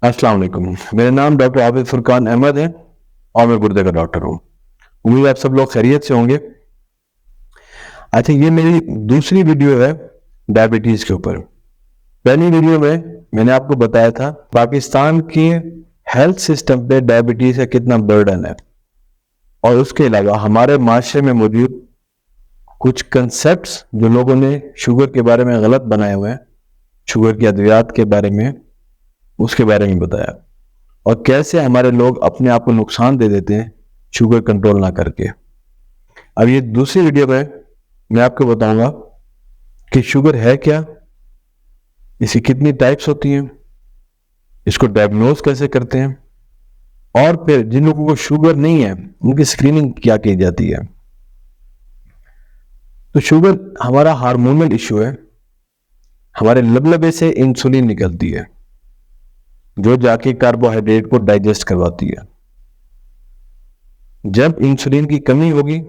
अस्सलाम वालेकुम। मेरा नाम डॉक्टर आबिद फुरकान अहमद है और मैं गुर्दे का डॉक्टर हूँ। उम्मीद है आप सब लोग खैरियत से होंगे। अच्छा, ये मेरी दूसरी वीडियो है डायबिटीज़ के ऊपर। पहली वीडियो में मैंने आपको बताया था पाकिस्तान के हेल्थ सिस्टम पे डायबिटीज़ का कितना बर्डन है और उसके अलावा हमारे माशरे में मौजूद कुछ कंसेप्ट्स जो लोगों ने शुगर के बारे में गलत बनाए हुए हैं, शुगर की अद्वियात के बारे में, उसके बारे में बताया और कैसे हमारे लोग अपने आप को नुकसान दे देते हैं शुगर कंट्रोल ना करके। अब ये दूसरी वीडियो में मैं आपको बताऊंगा कि शुगर है क्या, इसकी कितनी टाइप्स होती हैं, इसको डायग्नोज कैसे करते हैं और फिर जिन लोगों को शुगर नहीं है उनकी स्क्रीनिंग क्या की जाती है। तो शुगर हमारा हार्मोनल इशू है। हमारे लबलबे से इंसुलिन निकलती है जो जाके कार्बोहाइड्रेट को डाइजेस्ट करवाती है। जब इंसुलिन की कमी होगी,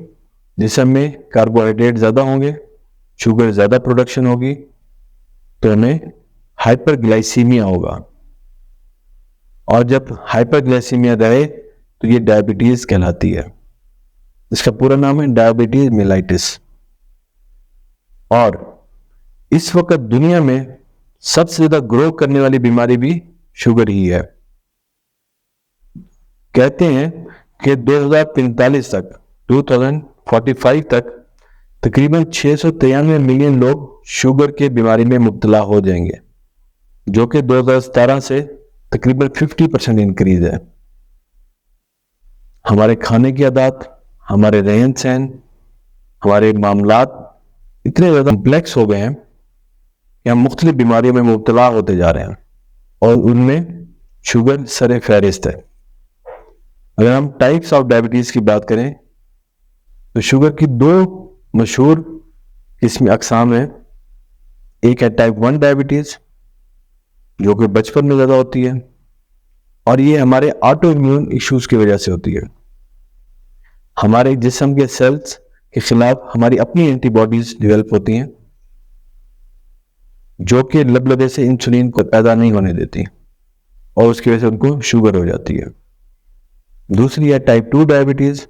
जिसम में कार्बोहाइड्रेट ज्यादा होंगे, शुगर ज्यादा प्रोडक्शन होगी, तो हमें हाइपरग्लाइसीमिया होगा और जब हाइपरग्लाइसीमिया रहे तो ये डायबिटीज कहलाती है। इसका पूरा नाम है डायबिटीज मेलाइटिस। और इस वक्त दुनिया में सबसे ज्यादा ग्रो करने वाली बीमारी भी शुगर ही है। कहते हैं कि 2045 तक 2045 तक तकरीबन 693 मिलियन लोग शुगर के बीमारी में मुब्तला हो जाएंगे, जो कि 2017 से तकरीबन 50% इंक्रीज है। हमारे खाने की आदत, हमारे रहन सहन, हमारे मामलात इतने ज़्यादा कॉम्प्लेक्स हो गए हैं कि हम मुख्तलिफ बीमारियों में मुब्तला होते जा रहे हैं और उनमें शुगर सरे फहरिस्त है। अगर हम टाइप्स ऑफ डायबिटीज़ की बात करें तो शुगर की दो मशहूर किस्में अकसाम है। एक है टाइप 1 डायबिटीज़ जो कि बचपन में ज़्यादा होती है और ये हमारे ऑटो इम्यून इश्यूज की वजह से होती है। हमारे जिस्म के सेल्स के खिलाफ हमारी अपनी एंटीबॉडीज डेवलप होती हैं जो कि लबलबे से इंसुलिन को पैदा नहीं होने देती और उसकी वजह से उनको शुगर हो जाती है। दूसरी है टाइप 2 डायबिटीज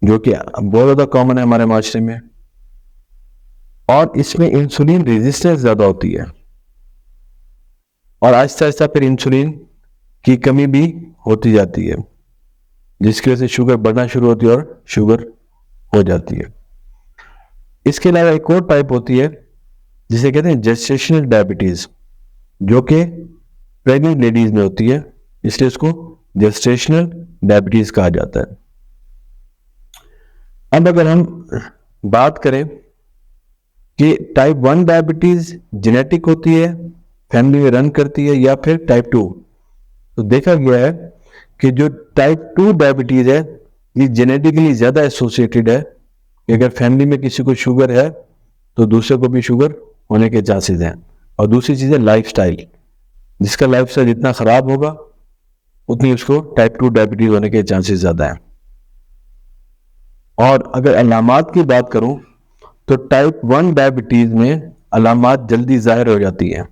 जो कि बहुत ज़्यादा कॉमन है हमारे माशरे में और इसमें इंसुलिन रेजिस्टेंस ज़्यादा होती है और आहिस्ता आहिस्ता फिर इंसुलिन की कमी भी होती जाती है, जिसकी वजह से शुगर बढ़ना शुरू होती है और शुगर हो जाती है। इसके अलावा एक और टाइप होती है जिसे कहते हैं जेस्टेशनल डायबिटीज, जो कि प्रेग्नेंट लेडीज में होती है, इसलिए इसको जेस्टेशनल डायबिटीज कहा जाता है। अब अगर हम बात करें कि टाइप 1 डायबिटीज जेनेटिक होती है, फैमिली में रन करती है, या फिर टाइप 2, तो देखा गया है कि जो टाइप 2 डायबिटीज है ये जेनेटिकली ज्यादा एसोसिएटेड है कि अगर फैमिली में किसी को शुगर है तो दूसरे को भी शुगर होने के चांसेस हैं। और दूसरी चीज है लाइफस्टाइल, जिसका लाइफस्टाइल जितना खराब होगा उतनी उसको टाइप 2 डायबिटीज होने के चांसेस ज्यादा हैं। और अगर अलामात की बात करूं तो टाइप 1 डायबिटीज में अलामात जल्दी जाहिर हो जाती हैं,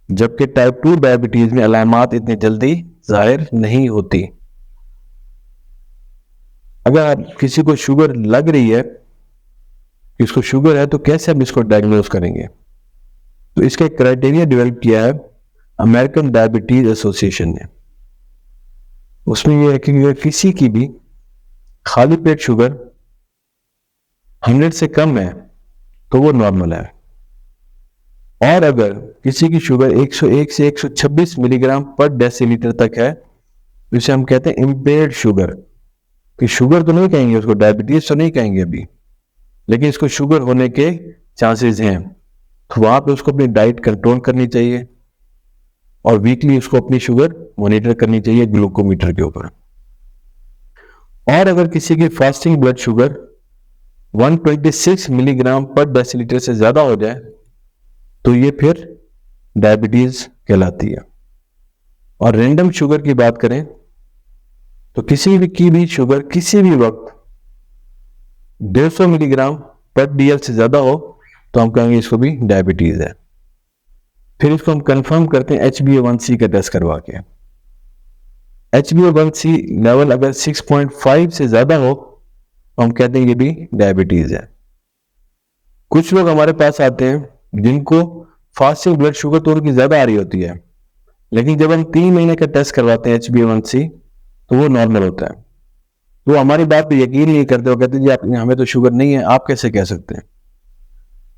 जबकि टाइप 2 डायबिटीज में अलामात इतनी जल्दी जाहिर नहीं होती। अगर किसी को शुगर लग रही है कि इसको शुगर है तो कैसे हम इसको डायग्नोज करेंगे? तो इसका एक क्राइटेरिया डेवलप किया है अमेरिकन डायबिटीज एसोसिएशन ने। उसमें यह है कि अगर किसी की भी खाली पेट शुगर 100 से कम है तो वो नॉर्मल है, और अगर किसी की शुगर 101 से 126 मिलीग्राम पर डेसीलीटर तक है तो इसे हम कहते हैं इम्पेयर्ड शुगर। कि शुगर तो नहीं कहेंगे उसको, डायबिटीज तो नहीं कहेंगे अभी, लेकिन इसको शुगर होने के चांसेस हैं। तो वहां पे उसको अपनी डाइट कंट्रोल करनी चाहिए और वीकली उसको अपनी शुगर मॉनिटर करनी चाहिए ग्लूकोमीटर के ऊपर। और अगर किसी की फास्टिंग ब्लड शुगर 126 मिलीग्राम पर डेसीलीटर से ज्यादा हो जाए तो ये फिर डायबिटीज कहलाती है। और रैंडम शुगर की बात करें तो किसी भी की भी शुगर किसी भी वक्त 150 मिलीग्राम पर डीएल से ज्यादा हो तो हम कहेंगे इसको भी डायबिटीज है। फिर इसको हम कंफर्म करते हैं HbA1c का टेस्ट करवा के। HbA1c लेवल अगर 6.5 से ज्यादा हो तो हम कहते हैं ये भी डायबिटीज है। कुछ लोग हमारे पास आते हैं जिनको फास्टिंग ब्लड शुगर तो उनकी ज्यादा आ रही होती है, लेकिन जब हम 3 महीने का टेस्ट करवाते हैं HbA1c तो वो नॉर्मल होता है। तो हमारी बात पे यकीन नहीं करते, वो कहते हैं जी हमें तो शुगर नहीं है, आप कैसे कह सकते हैं।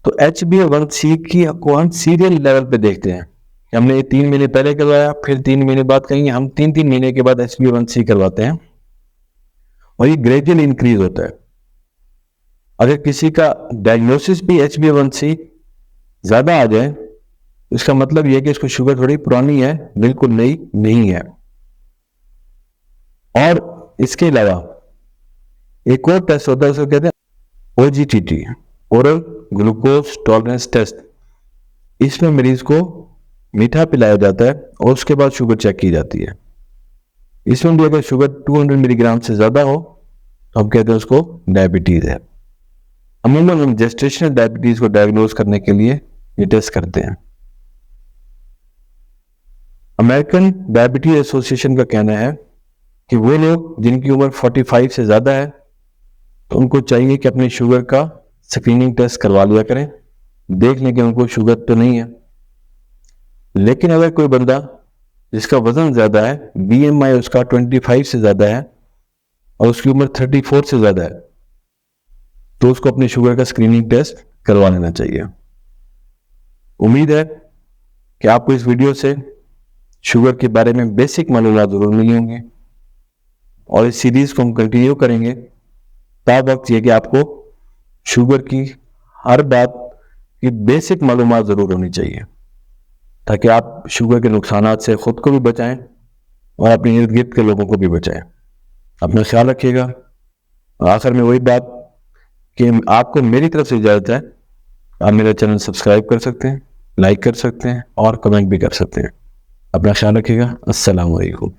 तो HbA1c की को हम सीरियल लेवल पे देखते हैं। हमने 3 महीने पहले करवाया, फिर 3 महीने बाद कहेंगे, हम 3-3 महीने के बाद HbA1c करवाते हैं और ये ग्रेजुअल इंक्रीज होता है। अगर किसी का डायग्नोसिस भी HbA1c ज्यादा आ जाए तो इसका मतलब यह है कि इसको शुगर थोड़ी पुरानी है, बिल्कुल नई नहीं है। और इसके अलावा एक और टेस्ट होता है, उसको कहते हैं OGTT, oral glucose tolerance test. इसमें मरीज को मीठा पिलाया जाता है और उसके बाद शुगर चेक की जाती है। इसमें भी अगर शुगर 200 मिलीग्राम से ज्यादा हो तो हम कहते हैं उसको डायबिटीज है। अमूमन हम जेस्टेशनल डायबिटीज को डायग्नोज करने के लिए ये टेस्ट करते हैं। अमेरिकन डायबिटीज एसोसिएशन का कहना है कि वो लोग जिनकी उम्र 45 से ज्यादा है तो उनको चाहिए कि अपने शुगर का स्क्रीनिंग टेस्ट करवा लिया करें, देख लें कि उनको शुगर तो नहीं है। लेकिन अगर कोई बंदा जिसका वजन ज्यादा है, BMI उसका 25 से ज्यादा है और उसकी उम्र 34 से ज्यादा है, तो उसको अपने शुगर का स्क्रीनिंग टेस्ट करवा लेना चाहिए। उम्मीद है कि आपको इस वीडियो से शुगर के बारे में बेसिक मालूमात जरूर मिली होंगे और इस सीरीज को हम कंटिन्यू करेंगे। तब वक्त यह कि आपको शुगर की हर बात की बेसिक मालूमात जरूर होनी चाहिए ताकि आप शुगर के नुकसानात से खुद को भी बचाएं और अपने इर्द गिर्द के लोगों को भी बचाएं। अपना ख्याल रखिएगा। आखिर में वही बात कि आपको मेरी तरफ से इजाजत है। आप मेरा चैनल सब्सक्राइब कर सकते हैं, लाइक कर सकते हैं और कमेंट भी कर सकते हैं। अपना ख्याल रखिएगा। अस्सलाम वालेकुम।